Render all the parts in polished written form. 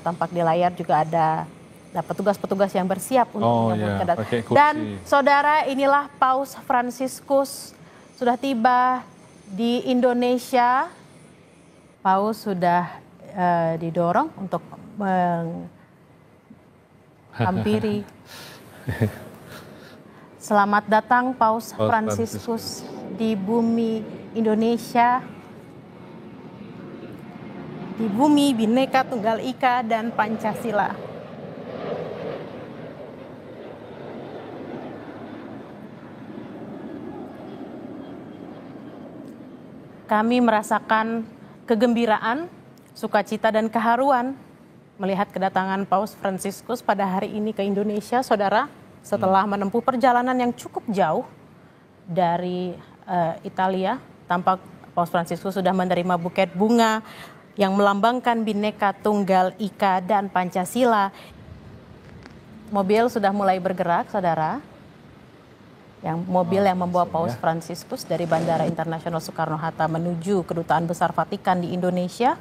tampak di layar juga ada petugas-petugas yang bersiap untuk menyambut kedatangan. Kursi. Dan saudara, inilah Paus Fransiskus sudah tiba di Indonesia. Paus sudah didorong untuk menghampiri. Selamat datang Paus Fransiskus di bumi Indonesia, di bumi Bhinneka Tunggal Ika dan Pancasila. Kami merasakan kegembiraan, sukacita dan keharuan melihat kedatangan Paus Fransiskus pada hari ini ke Indonesia, saudara, setelah menempuh perjalanan yang cukup jauh dari Italia. Tampak Paus Fransiskus sudah menerima buket bunga yang melambangkan Bhinneka Tunggal Ika dan Pancasila. Mobil sudah mulai bergerak, saudara. Mobil yang membawa Paus Fransiskus dari Bandara Internasional Soekarno-Hatta menuju Kedutaan Besar Vatikan di Indonesia.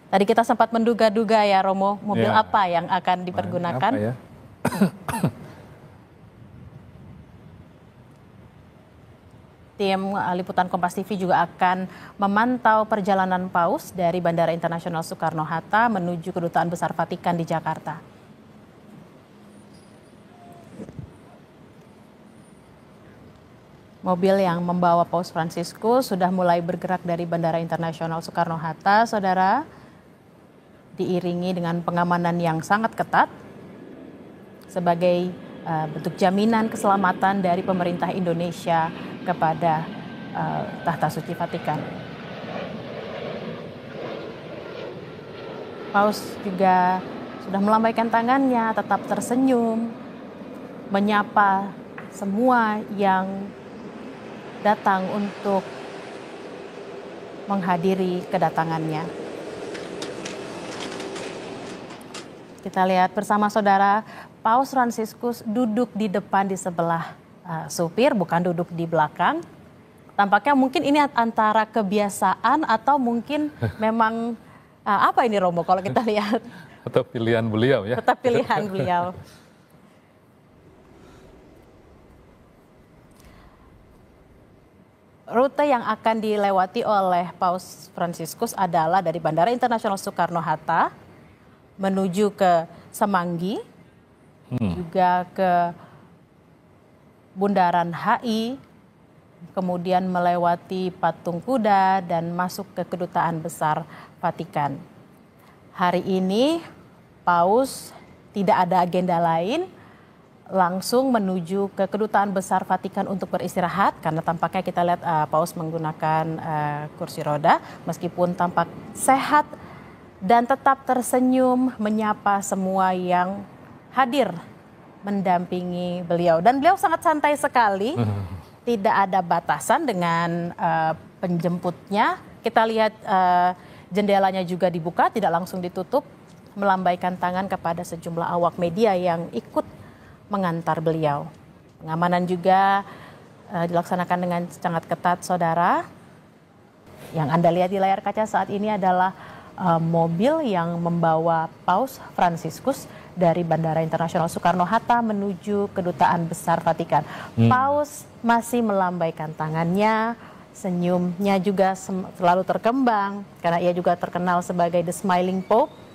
Tadi kita sempat menduga-duga ya, Romo, mobil apa yang akan dipergunakan. Apa ya? Tim liputan Kompas TV juga akan memantau perjalanan Paus dari Bandara Internasional Soekarno-Hatta menuju Kedutaan Besar Vatikan di Jakarta. Mobil yang membawa Paus Fransiskus sudah mulai bergerak dari Bandara Internasional Soekarno-Hatta, saudara, diiringi dengan pengamanan yang sangat ketat sebagai bentuk jaminan keselamatan dari pemerintah Indonesia kepada Tahta Suci Vatikan. Paus juga sudah melambaikan tangannya, tetap tersenyum, menyapa semua yang datang untuk menghadiri kedatangannya. Kita lihat bersama saudara, Paus Fransiskus duduk di depan di sebelah supir, bukan duduk di belakang. Tampaknya mungkin ini antara kebiasaan atau mungkin memang apa ini, Romo, kalau kita lihat? Atau pilihan beliau ya? Tetap pilihan beliau. Rute yang akan dilewati oleh Paus Fransiskus adalah dari Bandara Internasional Soekarno-Hatta menuju ke Semanggi, juga ke Bundaran HI, kemudian melewati Patung Kuda dan masuk ke Kedutaan Besar Vatikan. Hari ini Paus tidak ada agenda lain, langsung menuju ke Kedutaan Besar Vatikan untuk beristirahat, karena tampaknya kita lihat Paus menggunakan kursi roda, meskipun tampak sehat dan tetap tersenyum menyapa semua yang hadir mendampingi beliau. Dan beliau sangat santai sekali, tidak ada batasan dengan penjemputnya. Kita lihat jendelanya juga dibuka, tidak langsung ditutup, melambaikan tangan kepada sejumlah awak media yang ikut mengantar beliau. Pengamanan juga dilaksanakan dengan sangat ketat, saudara. Yang Anda lihat di layar kaca saat ini adalah mobil yang membawa Paus Fransiskus dari Bandara Internasional Soekarno-Hatta menuju Kedutaan Besar Vatikan. Paus masih melambaikan tangannya, senyumnya juga selalu terkembang karena ia juga terkenal sebagai The Smiling Pope.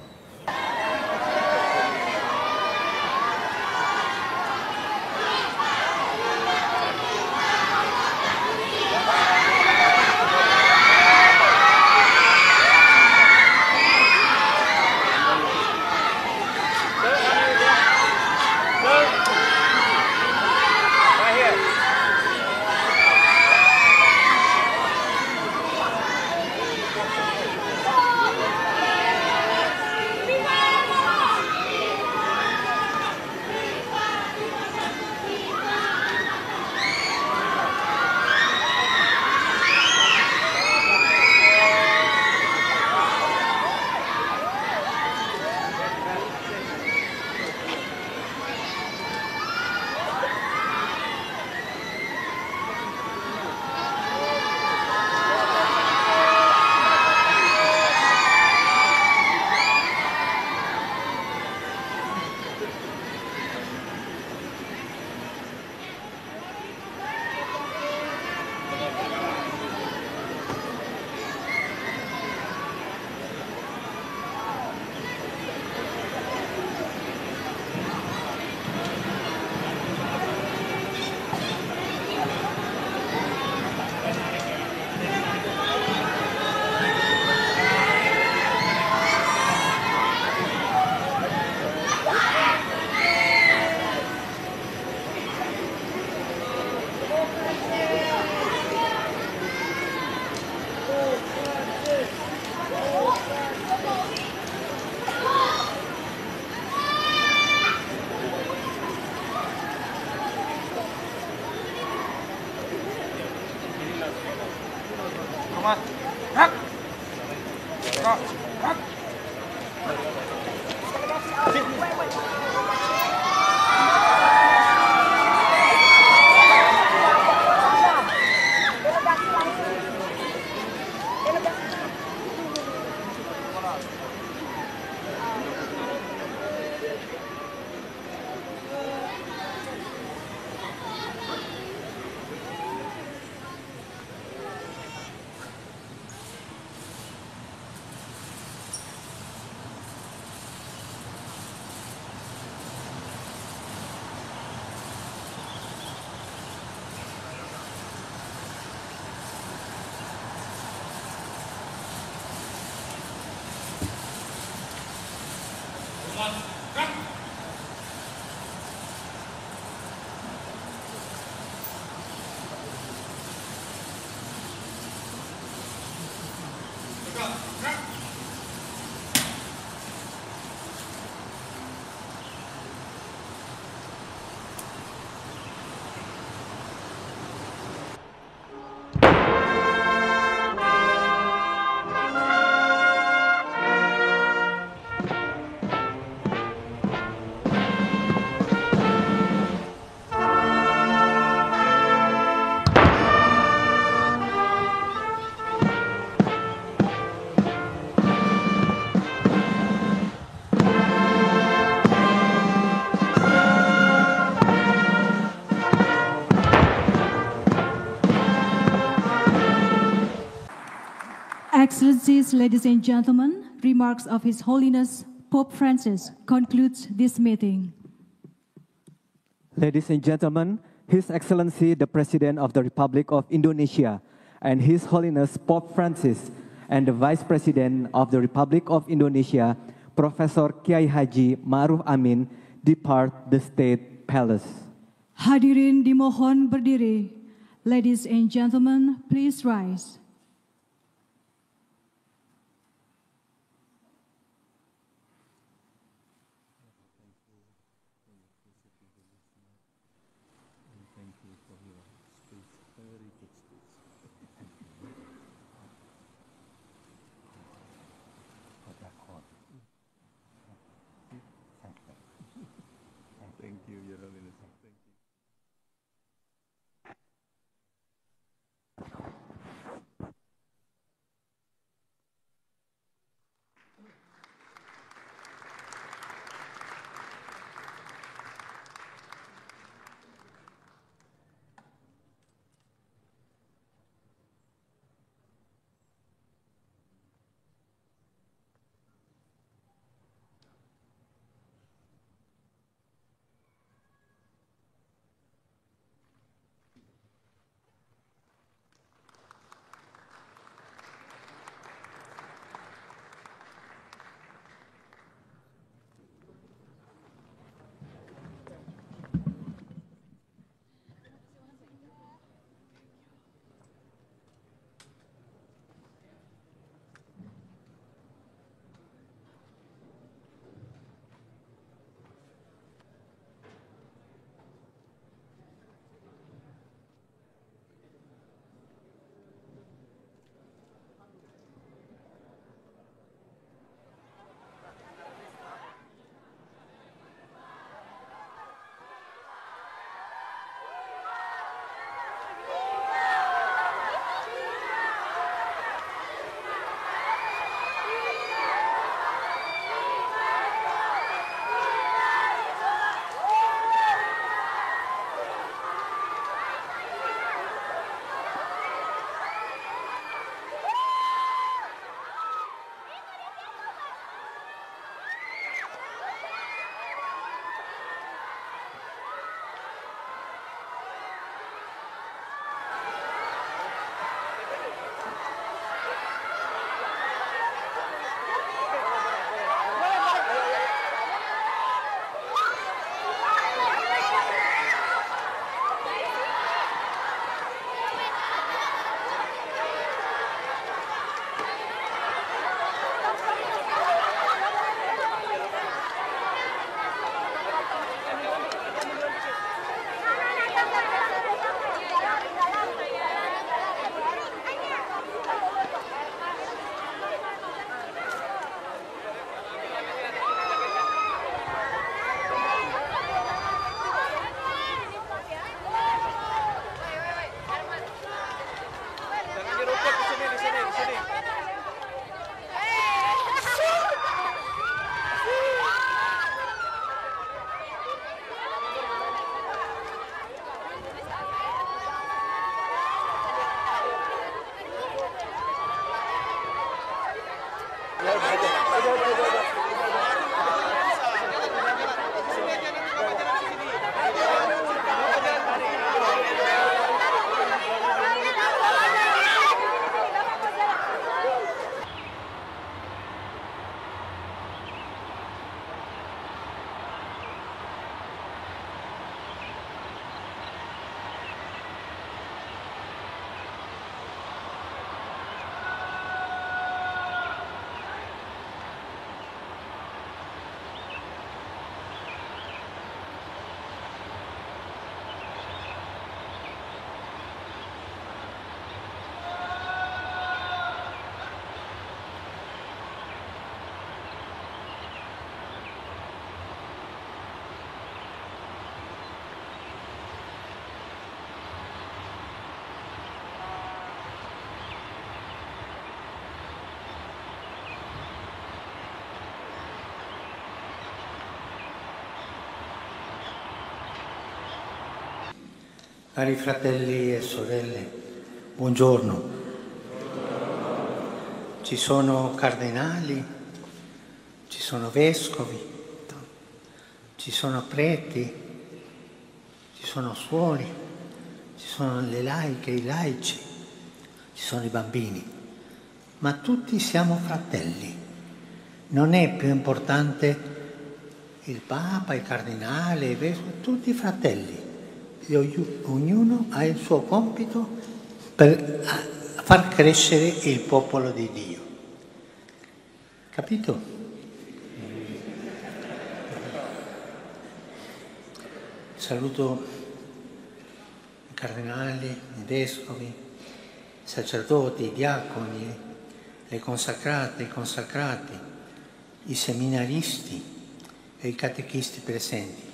Excellencies, ladies and gentlemen, remarks of His Holiness Pope Francis concludes this meeting. Ladies and gentlemen, His Excellency the President of the Republic of Indonesia and His Holiness Pope Francis and the Vice President of the Republic of Indonesia, Professor Kiai Haji Ma'ruf Amin, depart the State Palace. Hadirin dimohon berdiri. Ladies and gentlemen, please rise. Thank you, Your Holiness. Thank you. Cari fratelli e sorelle, buongiorno. Ci sono cardinali, ci sono vescovi, ci sono preti, ci sono suori, ci sono le laiche, i laici, ci sono i bambini, ma tutti siamo fratelli. Non è più importante il Papa, il cardinale, i vescovi, tutti fratelli. Ognuno ha il suo compito per far crescere il popolo di Dio. Capito? Saluto i cardinali, i vescovi, i sacerdoti, i diaconi, le consacrate, i consacrati, i seminaristi e i catechisti presenti.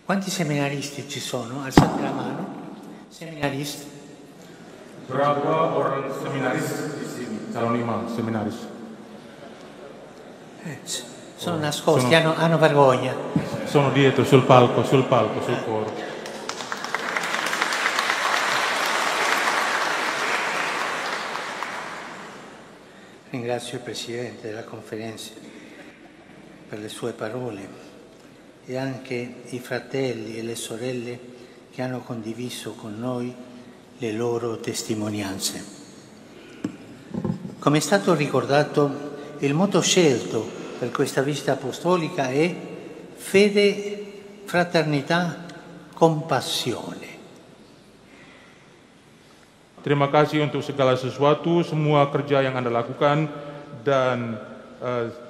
Quanti seminaristi ci sono? Alzate la mano. Seminaristi. Berapa orang seminaris di sini? Calon imam seminaris. Sono nascosti, hanno vergogna. Sono dietro, sul palco, sul coro. Ringrazio il Presidente della Conferenza per le sue parole e anche i fratelli e le sorelle che hanno condiviso con noi le loro testimonianze. Come è stato ricordato, il motto scelto per questa visita apostolica è fede, fraternità, compassione. Terima kasih untuk segala sesuatu, semua kerja yang Anda lakukan, dan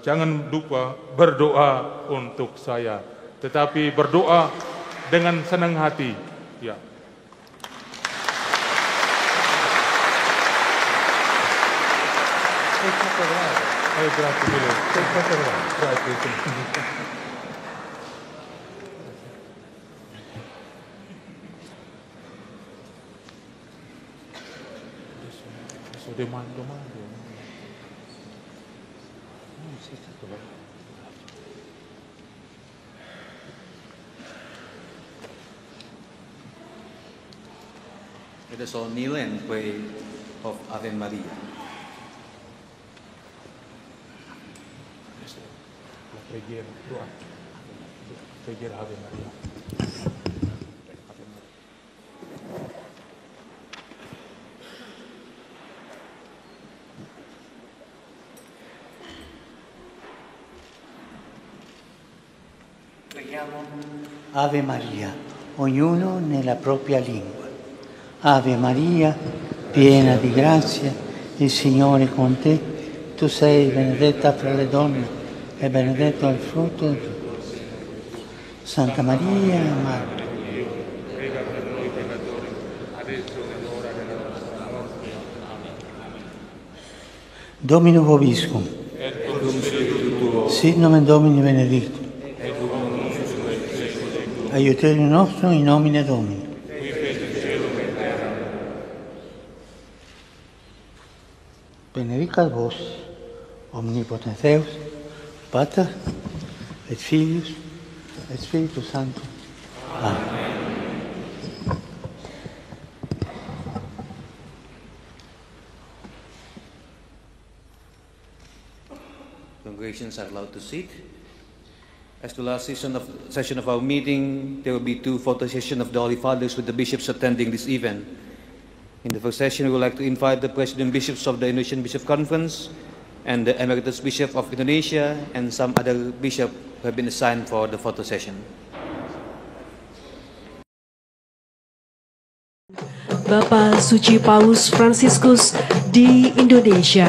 jangan lupa berdoa untuk saya. Tetapi berdoa dengan senang hati. Ya. Grazie mille. Adesso domando. Let us all kneel and pray of Ave Maria. La preghiera, doa. Preghiera Ave Maria. Preghiamo Ave Maria, ognuno nella propria lingua. Ave Maria, piena di grazia, il Signore è con te. Tu sei benedetta fra le donne e benedetto è il frutto del tuo seno. Santa Maria, Madre Dio, prega per noi peccatori, adesso è l'ora della nostra morte. Domino vobiscum. Et cum spiritu tuo. Sit nomen Domini benedictum. Et cum nunc et seculum. Aiuterium nostrum in nomine Domini. Benedicat vos, omnipotens Deus, Pater, et Filius, et Spiritus Sanctus. Amen. Congregations are allowed to sit. As the last session of our meeting, there will be 2 photo sessions of the Holy Fathers with the bishops attending this event. In the first session, we would like to invite the President Bishops of the Indonesian Bishop Conference and the Emeritus Bishop of Indonesia and some other bishops who have been assigned for the photo session. Bapak Suci Paus Fransiskus di Indonesia,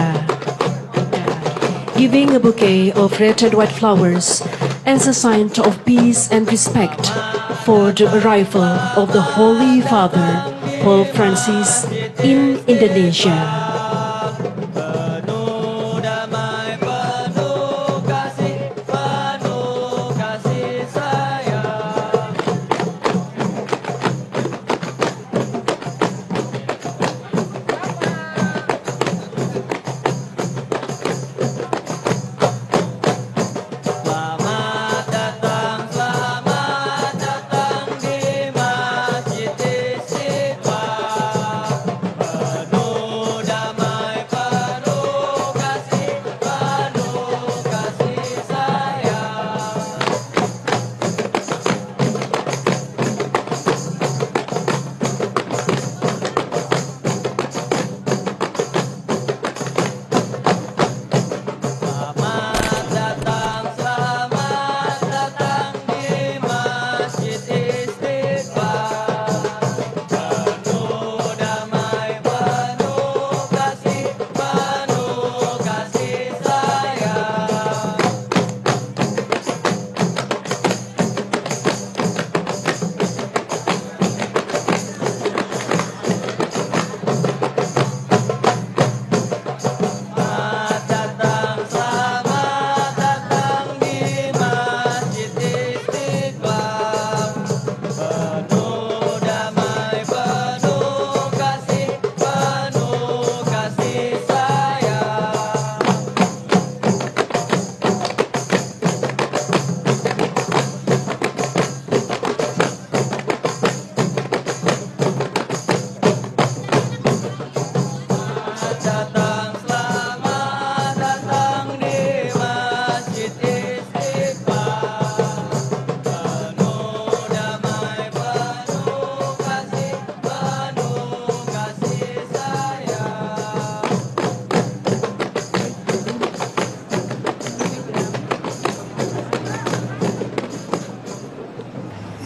giving a bouquet of red and white flowers as a sign of peace and respect for the arrival of the Holy Father, Pope Francis, in Indonesia.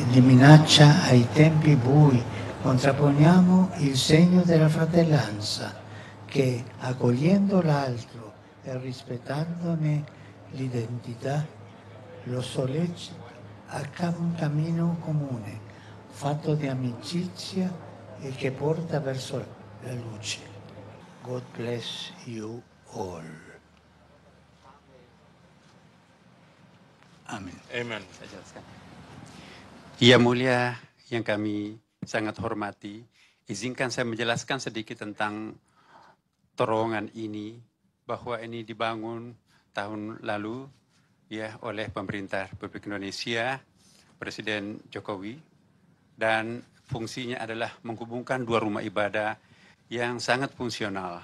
Di minaccia ai tempi bui, contrapponiamo il segno della fratellanza che, accogliendo l'altro e rispettandone l'identità, lo sollecita a un cammino comune, fatto di amicizia e che porta verso la luce. God bless you all. Amin. Amen. Yang mulia yang kami sangat hormati, izinkan saya menjelaskan sedikit tentang terowongan ini, bahwa ini dibangun tahun lalu ya oleh pemerintah Republik Indonesia, Presiden Jokowi, dan fungsinya adalah menghubungkan 2 rumah ibadah yang sangat fungsional.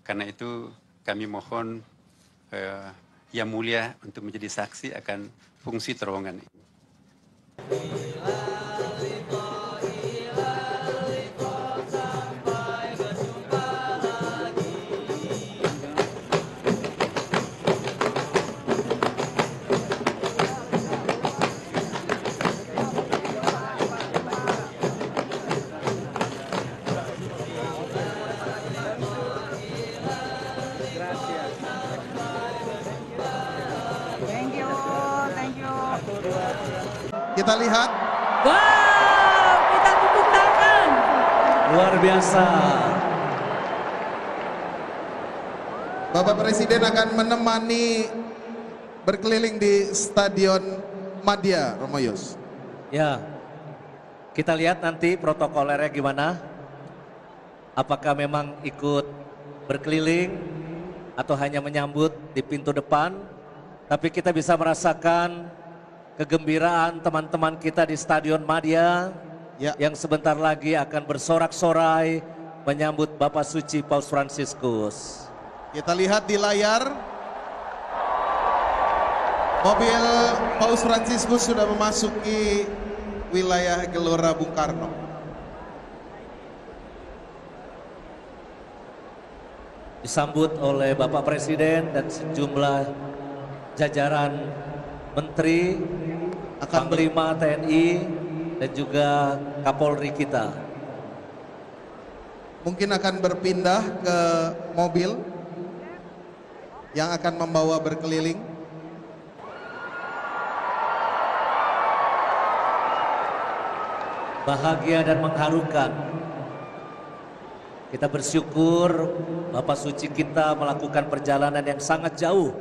Karena itu kami mohon Yang Mulia untuk menjadi saksi akan fungsi terowongan ini. Kita lihat. Wow, kita tepuk tangan. Luar biasa. Bapak Presiden akan menemani berkeliling di Stadion Madya, Romo Yus. Ya, kita lihat nanti protokolernya gimana. Apakah memang ikut berkeliling atau hanya menyambut di pintu depan. Tapi kita bisa merasakan kegembiraan teman-teman kita di Stadion Madya yang sebentar lagi akan bersorak-sorai menyambut Bapak Suci Paus Fransiskus. Kita lihat di layar Mobil Paus Fransiskus sudah memasuki wilayah Gelora Bung Karno. Disambut oleh Bapak Presiden dan sejumlah jajaran Menteri, Panglima TNI, dan juga Kapolri kita. Mungkin akan berpindah ke mobil yang akan membawa berkeliling. Bahagia dan mengharukan. Kita bersyukur Bapak Suci kita melakukan perjalanan yang sangat jauh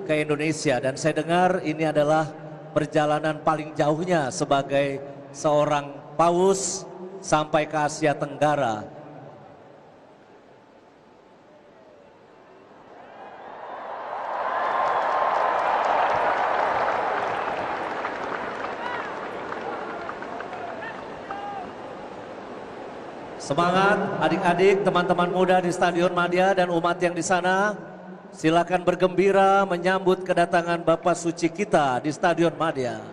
ke Indonesia. Dan saya dengar ini adalah perjalanan paling jauhnya sebagai seorang paus sampai ke Asia Tenggara. Semangat adik-adik, teman-teman muda di Stadion Madia dan umat yang di sana. Silakan bergembira menyambut kedatangan Bapak Suci kita di Stadion Madia.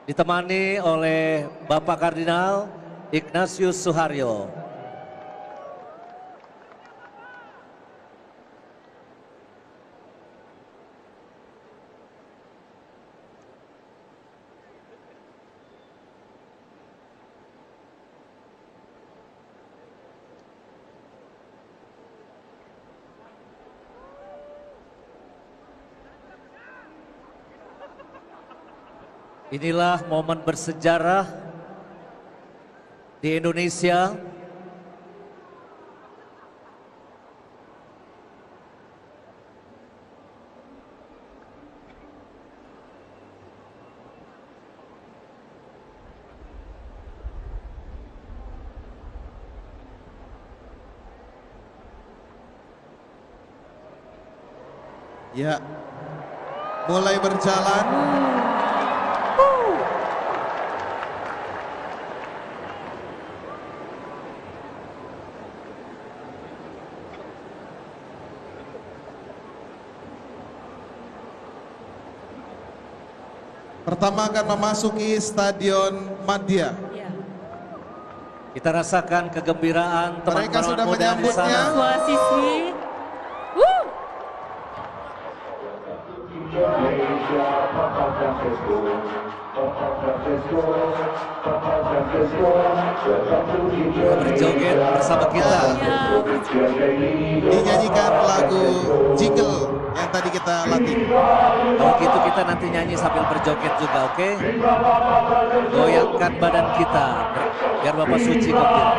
Ditemani oleh Bapak Kardinal Ignatius Suharyo. Inilah momen bersejarah di Indonesia. Ya, mulai berjalan. Pertama akan memasuki Stadion Madia. Kita rasakan kegembiraan Mereka teman-teman sudah muda di menyambutnya. sana. Siswa-siswi. Berjoget bersama kita. Dinyanyikan lagu jingle yang tadi kita latih. Kalau gitu kita nanti nyanyi sambil berjoget juga, oke? Goyangkan badan kita biar Bapak Suci gembira.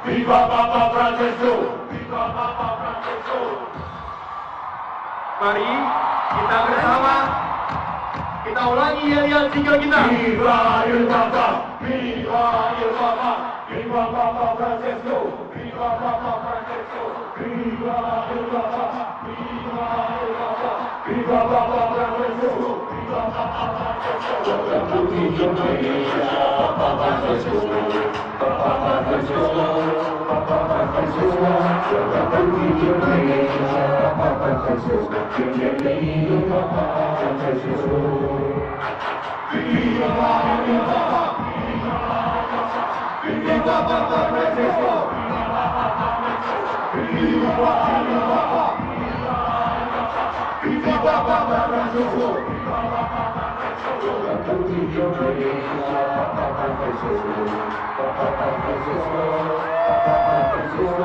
Viva Papa Francesco! Viva Papa Francesco! Mari kita bersama kita ulangi yel-yel jingle kita. Viva il Papa! Viva il Papa! Viva Papa Francesco! Viva Papa Francesco! Viva il Papa! Viva il Papa! Viva Papa Francesco! Viva Papa Francesco! Tutti i giorni Papa Francesco! Papa Francesco! Papa Francesco! Tutti i giorni Papa Francesco! Papa Francesco! Viva il Papa! Viva Papa Francesco! Viva il Papa! Viva Papa Francesco! Tutti i giorni Papa Francesco! Papa Francesco! Papa Francesco!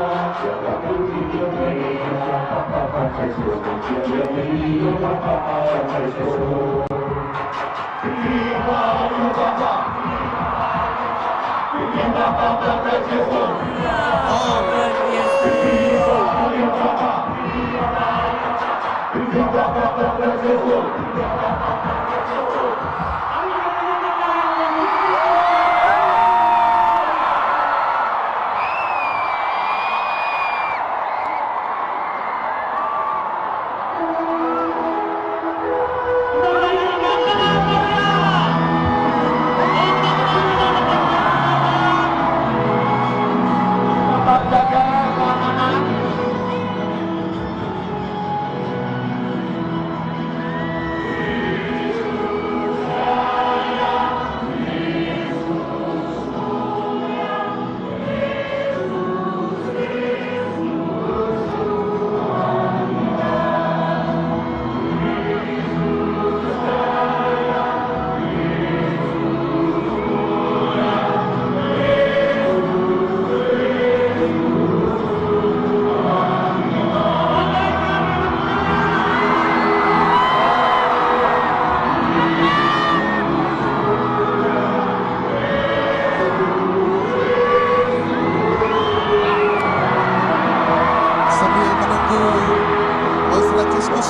Tutti i giorni Papa Francesco! Papa Francesco! Viva il Papa! Viva Papa Francesco! Viva il Papa! Viva Papa Francesco!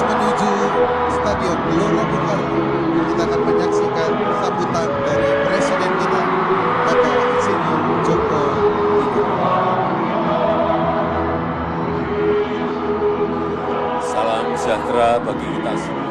menuju Stadion Gelora Bung Karno, kita akan menyaksikan sambutan dari Presiden kita, Bapak Insinyur Joko Widodo. Salam sejahtera bagi kita semua.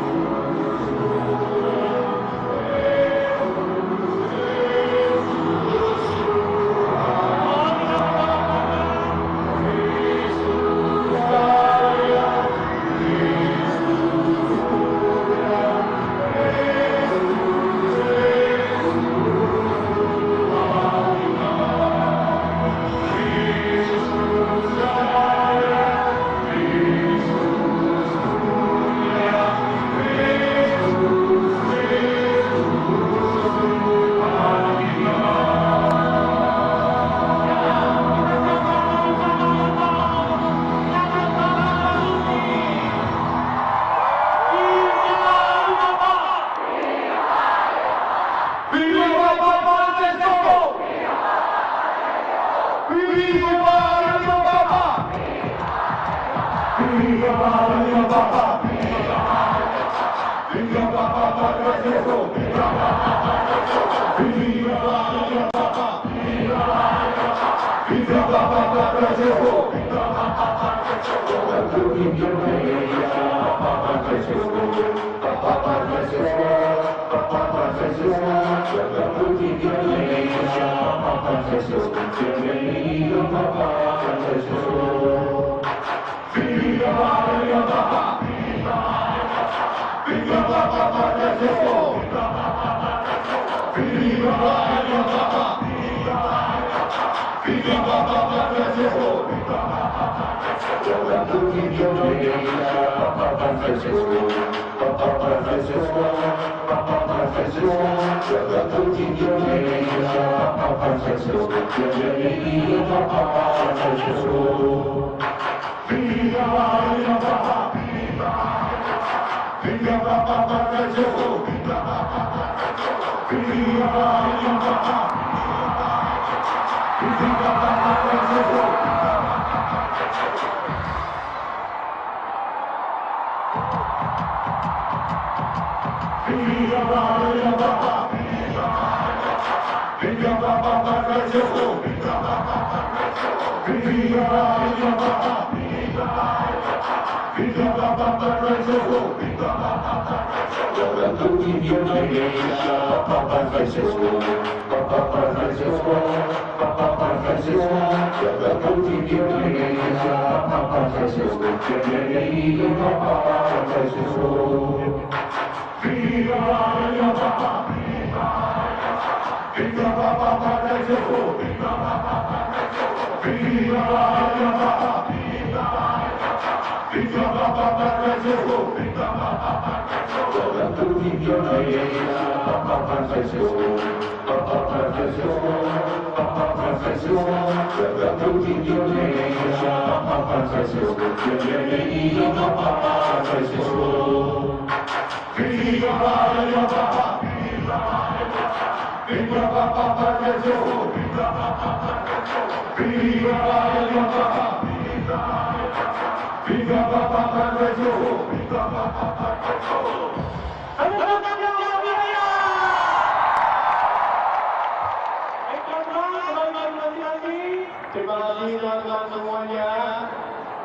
Terima kasih teman-teman semuanya.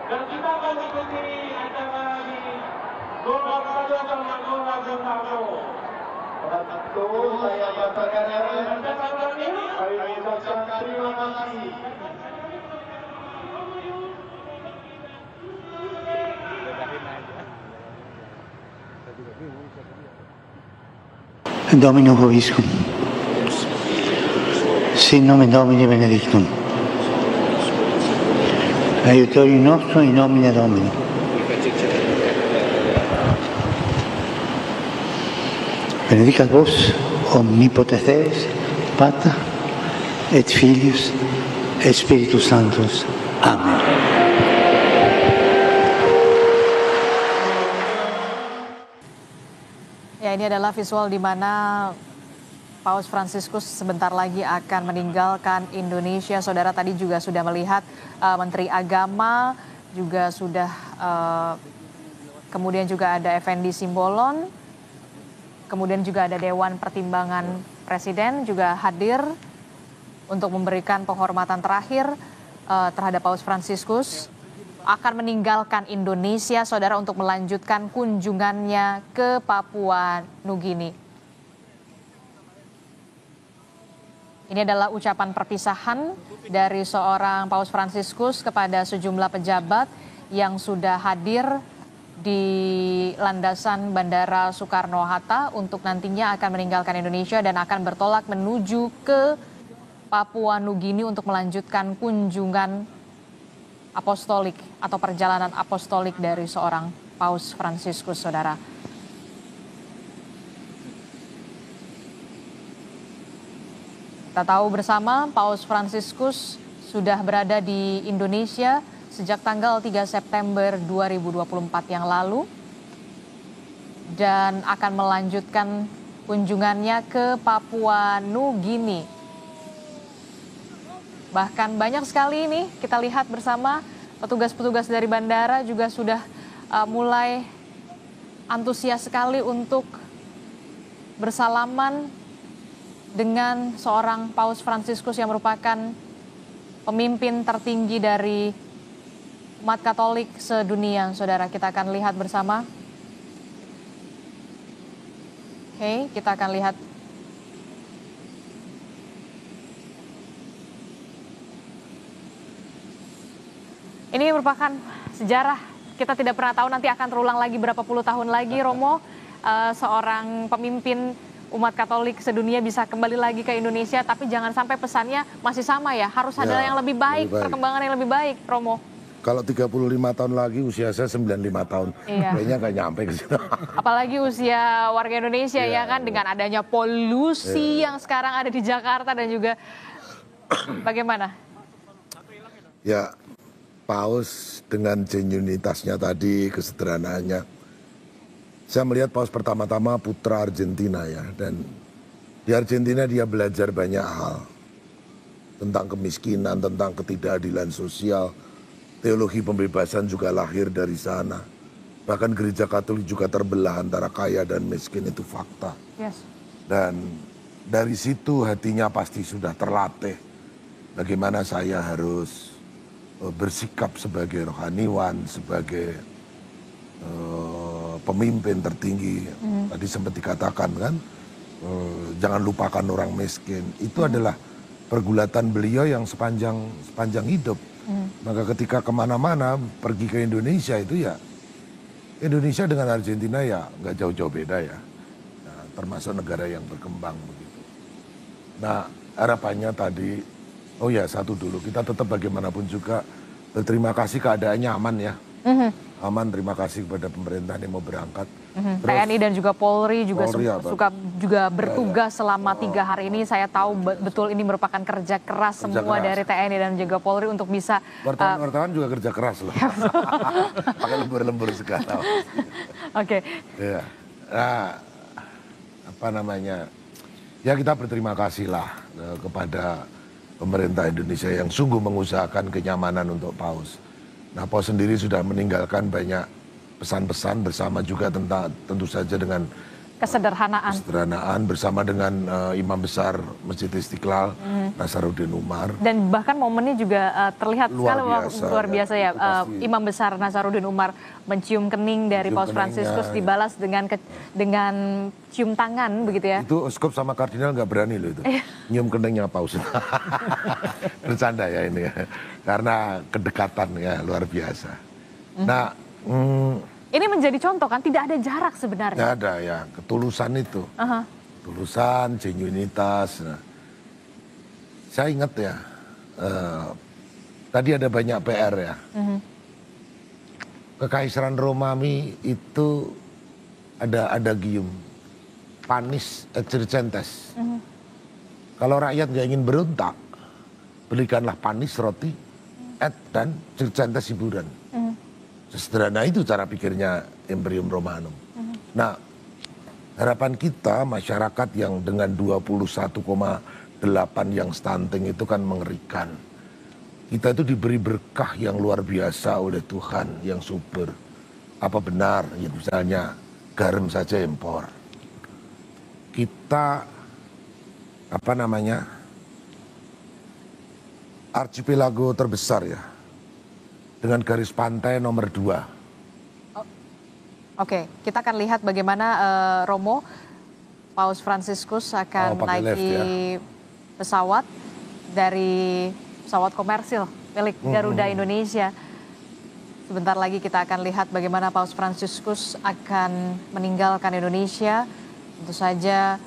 Dan kita akan ikuti acara di Gelora Bung sama Gelora Bung Karno. Tentu saya katakan kami mengucapkan terima kasih. Domino Vobiscum. Sin nomen Domini benedictum. Aiutorium nostrum in nomine Domini. Benedicat vos omnipotens Deus, Pater et Filius et Spiritus Sanctus. Amen. Ya, ini adalah visual di mana Paus Fransiskus sebentar lagi akan meninggalkan Indonesia. Saudara tadi juga sudah melihat Menteri Agama juga sudah kemudian juga ada Effendi Simbolon, kemudian juga ada Dewan Pertimbangan Presiden juga hadir untuk memberikan penghormatan terakhir terhadap Paus Fransiskus. Akan meninggalkan Indonesia, saudara, untuk melanjutkan kunjungannya ke Papua Nugini. Ini adalah ucapan perpisahan dari seorang Paus Fransiskus kepada sejumlah pejabat yang sudah hadir di landasan Bandara Soekarno-Hatta untuk nantinya akan meninggalkan Indonesia dan akan bertolak menuju ke Papua Nugini untuk melanjutkan kunjungan apostolik atau perjalanan apostolik dari seorang Paus Fransiskus, saudara. Kita tahu bersama Paus Fransiskus sudah berada di Indonesia sejak tanggal 3 September 2024 yang lalu dan akan melanjutkan kunjungannya ke Papua Nugini. Bahkan banyak sekali ini kita lihat bersama petugas-petugas dari bandara juga sudah mulai antusias sekali untuk bersalaman dengan seorang Paus Fransiskus yang merupakan pemimpin tertinggi dari umat Katolik sedunia. Saudara, kita akan lihat bersama. Oke, kita akan lihat. Ini merupakan sejarah, kita tidak pernah tahu nanti akan terulang lagi berapa puluh tahun lagi, Romo. Seorang pemimpin umat Katolik sedunia bisa kembali lagi ke Indonesia, tapi jangan sampai pesannya masih sama ya, harus ada yang lebih baik, perkembangan yang lebih baik, Romo. Kalau 35 tahun lagi, usia saya 95 tahun, kayaknya nggak nyampe ke situ. Apalagi usia warga Indonesia ya kan, dengan adanya polusi yang sekarang ada di Jakarta dan juga bagaimana? Ya, Paus dengan genuinitasnya tadi, kesederhanaannya. Saya melihat Paus pertama-tama putra Argentina ya, dan di Argentina dia belajar banyak hal. Tentang kemiskinan, tentang ketidakadilan sosial, teologi pembebasan juga lahir dari sana. Bahkan gereja Katolik juga terbelah antara kaya dan miskin, itu fakta. Yes. Dan dari situ hatinya pasti sudah terlatih. Bagaimana saya harus bersikap sebagai rohaniwan, sebagai pemimpin tertinggi. Tadi sempat dikatakan kan, jangan lupakan orang miskin. Itu adalah pergulatan beliau yang sepanjang hidup. Maka ketika kemana-mana pergi ke Indonesia itu ya, Indonesia dengan Argentina ya nggak jauh-jauh beda ya. Nah, termasuk negara yang berkembang begitu. Nah, harapannya tadi, oh ya satu dulu, kita tetap bagaimanapun juga berterima kasih keadaannya aman ya. Aman, terima kasih kepada pemerintah yang mau berangkat. TNI dan juga Polri juga suka juga bertugas selama 3 hari ini. Saya tahu betul ini merupakan kerja keras semua dari TNI dan juga Polri untuk bisa. Wartawan juga kerja keras loh. Pakai lembur-lembur segala. Oke. Ya. Nah, apa namanya? Ya kita berterima kasih lah kepada pemerintah Indonesia yang sungguh mengusahakan kenyamanan untuk Paus. Nah, Paus sendiri sudah meninggalkan banyak pesan-pesan bersama juga tentu saja dengan kesederhanaan bersama dengan Imam Besar Masjid Istiqlal, Nasaruddin Umar. Dan bahkan momennya juga terlihat luar biasa ya. Imam Besar Nasaruddin Umar mencium kening dari Paus Fransiskus dibalas dengan cium tangan begitu ya. Itu uskup sama kardinal nggak berani loh itu. Nyium keningnya Paus. Bercanda ya ini ya. Karena kedekatan ya luar biasa. Nah, ini menjadi contoh kan, tidak ada jarak sebenarnya. Tidak ada ya, ketulusan itu. Ketulusan, genuinitas. Nah, saya ingat ya, tadi ada banyak PR ya. Kekaisaran Romawi itu ada adagium, panis et circenses. Kalau rakyat nggak ingin berontak, belikanlah panis roti, et dan circenses hiburan. Sesederhana itu cara pikirnya Imperium Romanum. Nah, harapan kita masyarakat yang dengan 21,8 yang stunting itu kan mengerikan. Kita itu diberi berkah yang luar biasa oleh Tuhan yang subur. apa benar ya misalnya garam saja impor. Kita apa namanya archipelago terbesar ya dengan garis pantai nomor 2. Oke, kita akan lihat bagaimana Romo Paus Fransiskus akan naiki pesawat dari pesawat komersil milik Garuda Indonesia. Sebentar lagi kita akan lihat bagaimana Paus Fransiskus akan meninggalkan Indonesia. Tentu saja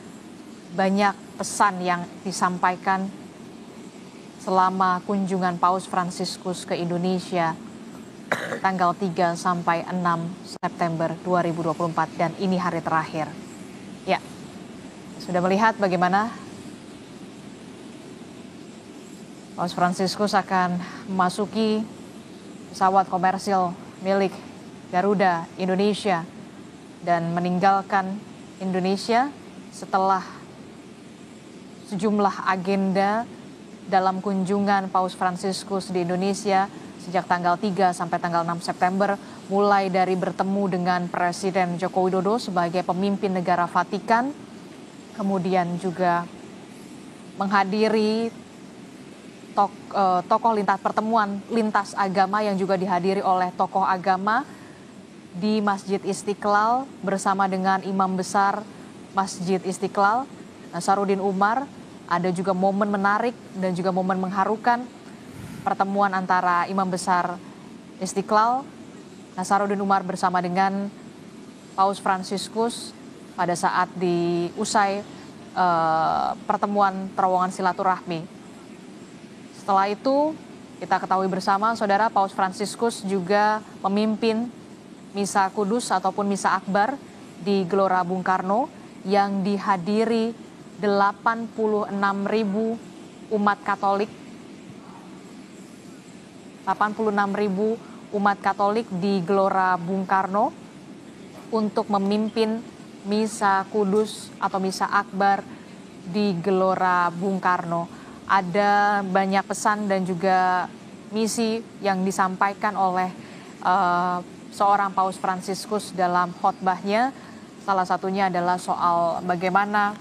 banyak pesan yang disampaikan selama kunjungan Paus Fransiskus ke Indonesia tanggal 3 sampai 6 September 2024 dan ini hari terakhir. Ya, sudah melihat bagaimana Paus Fransiskus akan memasuki pesawat komersil milik Garuda Indonesia dan meninggalkan Indonesia setelah sejumlah agenda dalam kunjungan Paus Fransiskus di Indonesia sejak tanggal 3 sampai tanggal 6 September, mulai dari bertemu dengan Presiden Joko Widodo sebagai pemimpin negara Vatikan, kemudian juga menghadiri tokoh pertemuan lintas agama yang juga dihadiri oleh tokoh agama di Masjid Istiqlal bersama dengan Imam Besar Masjid Istiqlal, Nasaruddin Umar. Ada juga momen menarik dan juga momen mengharukan pertemuan antara Imam Besar Istiqlal, Nasaruddin Umar bersama dengan Paus Fransiskus pada saat diusai pertemuan terowongan silaturahmi. Setelah itu kita ketahui bersama saudara Paus Fransiskus juga memimpin Misa Kudus ataupun Misa Akbar di Gelora Bung Karno yang dihadiri 86.000 umat Katolik. 86.000 umat Katolik di Gelora Bung Karno untuk memimpin Misa Kudus atau Misa Akbar di Gelora Bung Karno. Ada banyak pesan dan juga misi yang disampaikan oleh seorang Paus Fransiskus dalam khotbahnya. Salah satunya adalah soal bagaimana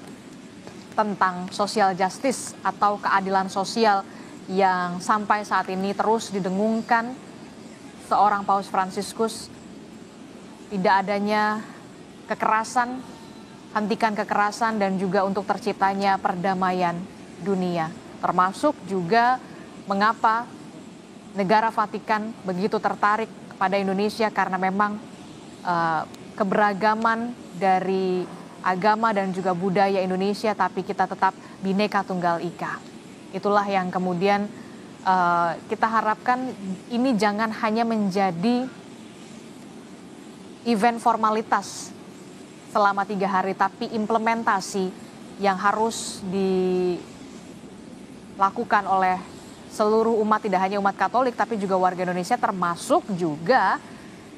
tentang social justice atau keadilan sosial yang sampai saat ini terus didengungkan seorang Paus Fransiskus. Tidak adanya kekerasan, hentikan kekerasan dan juga untuk terciptanya perdamaian dunia. Termasuk juga mengapa negara Vatikan begitu tertarik kepada Indonesia karena memang keberagaman dari agama dan juga budaya Indonesia, tapi kita tetap Bhinneka Tunggal Ika. Itulah yang kemudian kita harapkan ini jangan hanya menjadi event formalitas selama 3 hari, tapi implementasi yang harus dilakukan oleh seluruh umat, tidak hanya umat Katolik, tapi juga warga Indonesia, termasuk juga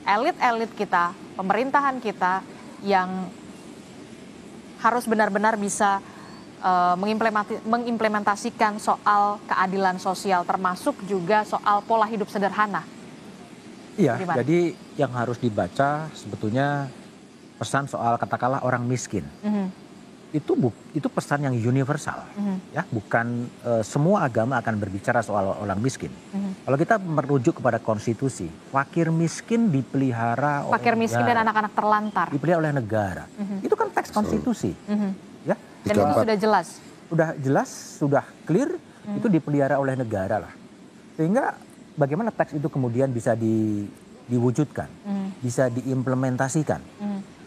elit-elit kita, pemerintahan kita yang harus benar-benar bisa mengimplementasikan soal keadilan sosial, termasuk juga soal pola hidup sederhana. Iya, jadi yang harus dibaca sebetulnya pesan soal katakanlah orang miskin. Itu pesan yang universal, ya, bukan semua agama akan berbicara soal orang miskin. Kalau kita merujuk kepada konstitusi, fakir miskin dipelihara oleh fakir miskin negara, dan anak-anak terlantar dipelihara oleh negara. Itu kan teks konstitusi, ya. Dan itu sudah jelas. Sudah jelas, sudah clear, itu dipelihara oleh negara lah. Sehingga bagaimana teks itu kemudian bisa diwujudkan, bisa diimplementasikan.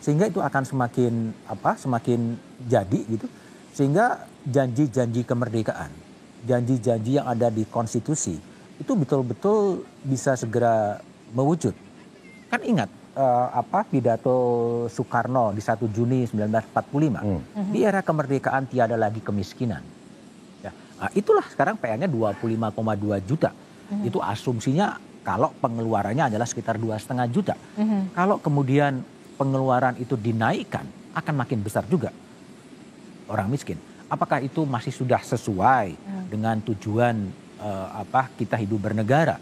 Sehingga itu akan semakin jadi gitu. Sehingga janji-janji kemerdekaan, janji-janji yang ada di konstitusi itu betul-betul bisa segera mewujud. Kan ingat pidato Soekarno di 1 Juni 1945. Di era kemerdekaan tiada lagi kemiskinan. Ya, itulah sekarang PR-nya 25,2 juta. Itu asumsinya kalau pengeluarannya adalah sekitar 2,5 juta. Kalau kemudian pengeluaran itu dinaikkan, akan makin besar juga orang miskin. Apakah itu masih sudah sesuai dengan tujuan kita hidup bernegara?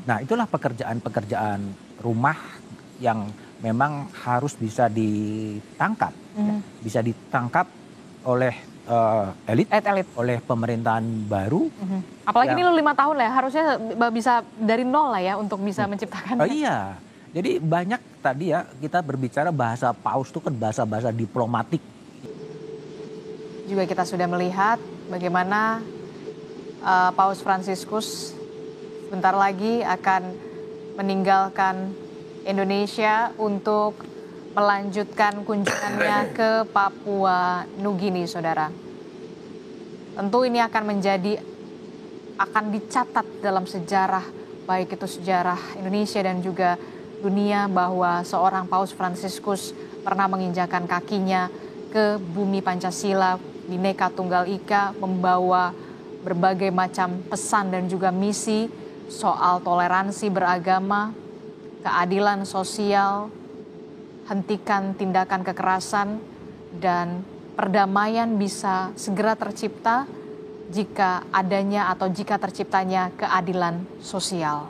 Nah, itulah pekerjaan-pekerjaan rumah yang memang harus bisa ditangkap, bisa ditangkap oleh elit, oleh pemerintahan baru. Apalagi ini lu 5 tahun lah ya, harusnya bisa dari nol lah ya untuk bisa menciptakan. Iya, jadi banyak tadi ya kita berbicara bahasa paus itu kan bahasa-bahasa diplomatik. Juga kita sudah melihat bagaimana Paus Fransiskus sebentar lagi akan meninggalkan Indonesia untuk melanjutkan kunjungannya ke Papua Nugini, saudara. Tentu ini akan dicatat dalam sejarah, baik itu sejarah Indonesia dan juga dunia, bahwa seorang Paus Fransiskus pernah menginjakan kakinya ke bumi Pancasila, Bhinneka Tunggal Ika, membawa berbagai macam pesan dan juga misi soal toleransi beragama, keadilan sosial, hentikan tindakan kekerasan, dan perdamaian bisa segera tercipta jika adanya atau jika terciptanya keadilan sosial.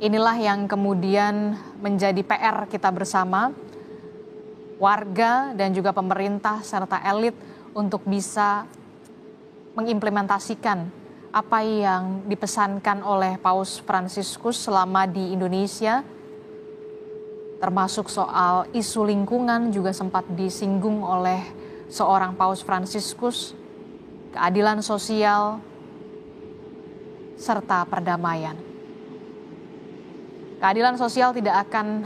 Inilah yang kemudian menjadi PR kita bersama, warga dan juga pemerintah serta elit, untuk bisa mengimplementasikan apa yang dipesankan oleh Paus Fransiskus selama di Indonesia, termasuk soal isu lingkungan juga sempat disinggung oleh seorang Paus Fransiskus, keadilan sosial, serta perdamaian. Keadilan sosial tidak akan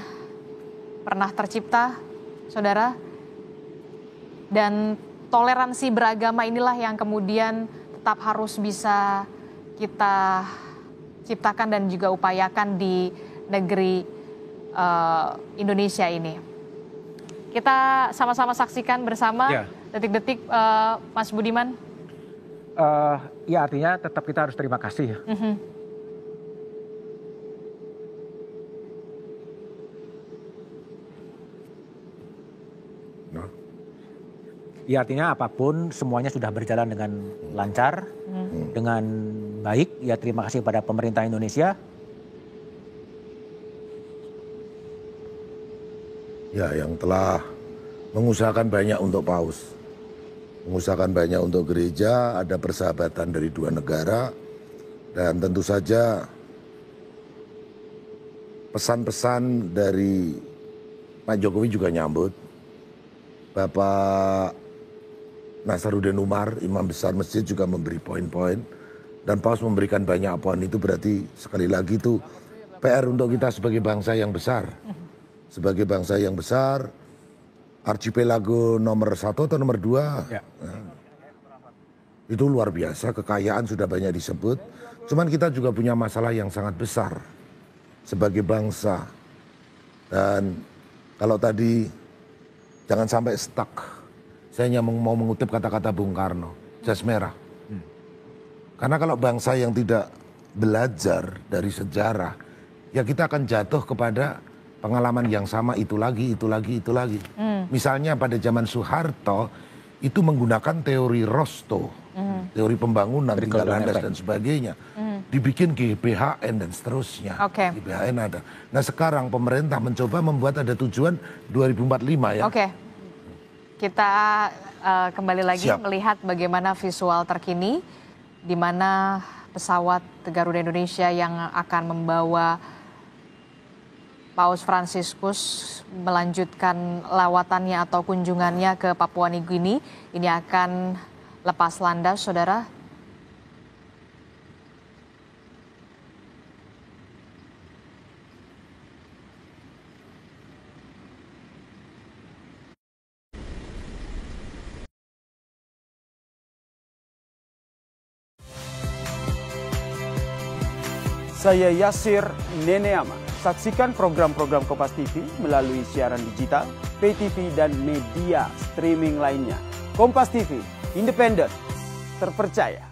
pernah tercipta, saudara, dan toleransi beragama inilah yang kemudian tetap harus bisa kita ciptakan dan juga upayakan di negeri Indonesia ini. Kita sama-sama saksikan bersama detik-detik Mas Budiman. Ya, artinya tetap kita harus terima kasih. Ya, artinya apapun semuanya sudah berjalan dengan lancar, dengan baik. Ya, terima kasih pada pemerintah Indonesia. Ya, yang telah mengusahakan banyak untuk Paus, mengusahakan banyak untuk gereja, ada persahabatan dari dua negara, dan tentu saja pesan-pesan dari Pak Jokowi juga nyambut. Bapak Nasaruddin Umar, imam besar masjid, juga memberi poin-poin, dan Paus memberikan banyak poin. Itu berarti sekali lagi itu PR untuk kita sebagai bangsa yang besar. Sebagai bangsa yang besar, archipelago nomor 1 atau nomor 2, itu luar biasa, kekayaan sudah banyak disebut. Cuman kita juga punya masalah yang sangat besar sebagai bangsa. Dan kalau tadi jangan sampai stuck, saya hanya mau mengutip kata-kata Bung Karno, jas merah. Karena kalau bangsa yang tidak belajar dari sejarah, ya kita akan jatuh kepada pengalaman yang sama, itu lagi. Misalnya pada zaman Soeharto itu menggunakan teori Rostow, teori pembangunan, tinggal landas dan sebagainya. Dibikin GBHN dan seterusnya. GBHN ada. Nah, sekarang pemerintah mencoba membuat ada tujuan 2045 ya. Kita kembali lagi melihat bagaimana visual terkini di mana pesawat Garuda Indonesia yang akan membawa Paus Fransiskus melanjutkan lawatannya atau kunjungannya ke Papua Nugini ini akan lepas landas, saudara. Saya Yasir Neneama. Saksikan program-program Kompas TV melalui siaran digital, pay TV, dan media streaming lainnya. Kompas TV, independen, terpercaya.